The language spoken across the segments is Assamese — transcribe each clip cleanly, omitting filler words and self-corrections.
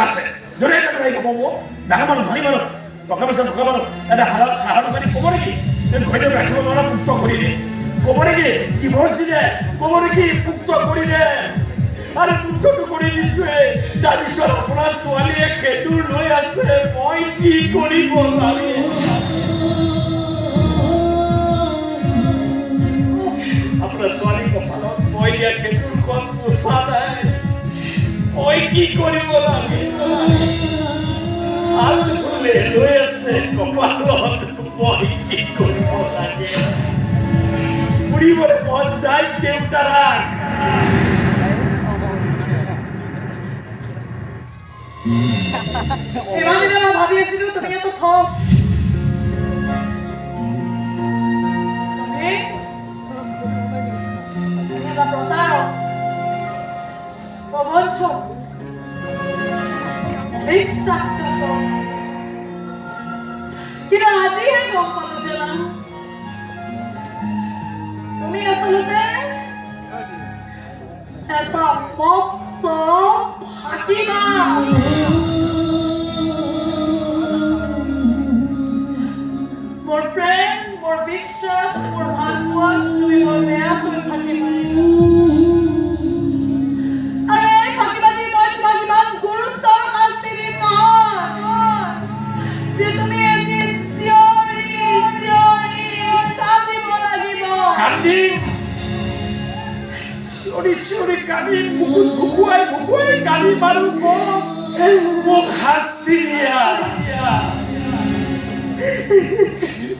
আছে দৰে দৰে ক'ব ডাঙৰ মানুহ ভাৰী মানুহ টকা পইচা এটা সাহায্য পানী ক'ব নেকি ঘৰতে ৰাখিব নোৱাৰা মুক্ত কৰি দিয়ে ক'ব নেকি ডিভৰ্চি দে ক'ব নেকি মুক্ত কৰি দে আৰু মুক্তটো কৰি দিছে তাৰপিছত আপোনাৰ ছোৱালীয়ে খেতুৰ লৈ আছে মই কি কৰিব লাগে আপোনাৰ ছোৱালী কপালত মই দিয়া খেতুৰখন পোচা নাই মই কি কৰিব লাগে আৰু লৈ আছে কপালত মই কি কৰিব লাগে ফুৰিবলৈ মন যায় দেউতাৰাক ইমান দিনে মই ভাবি আছিলো তুমি ইয়াতো থক তুমি এটা প্ৰতাৰক প্ৰবঞ্চক বিশ্বাসঘাতক কিন্তু আজিহে গম পালো জানা তুমি আচলতে এটা মস্ত ফাঁকিবা মোৰ প্ৰেম মোৰ বিশ্বাস মোৰ ভাগৱত তুমি মোৰ বেয়াকৈ ফাঁকি মাৰিলা আৰু এই ফাঁকিবাজি মই তোমাক ইমান গুৰুত্বৰ শাস্তি দিম নহয় যে তুমি এদিন চিঞৰি চিঞৰি কান্দিব লাগিব চিঞৰি চিঞৰি কান্দি বুকুত ভুকুৱাই কান্দি মাৰো মোক শাস্তি দিয়া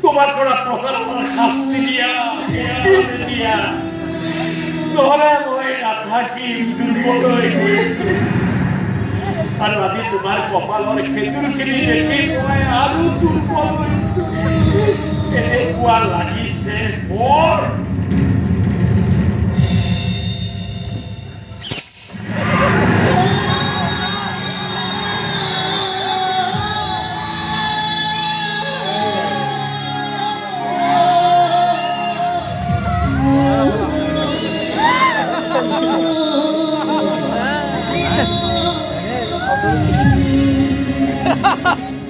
তোমার করা প্রকারের শাস্তি দিয়া নহলে মই নাথাকি দুর্বল হয়ে গৈছো আর আজি তোমার কপালৰ খেতুৰখিনি দেখি মই আৰু দুৰ্বল হৈছো এনেকুৱা লাগিছে মোৰ Ha ha ha!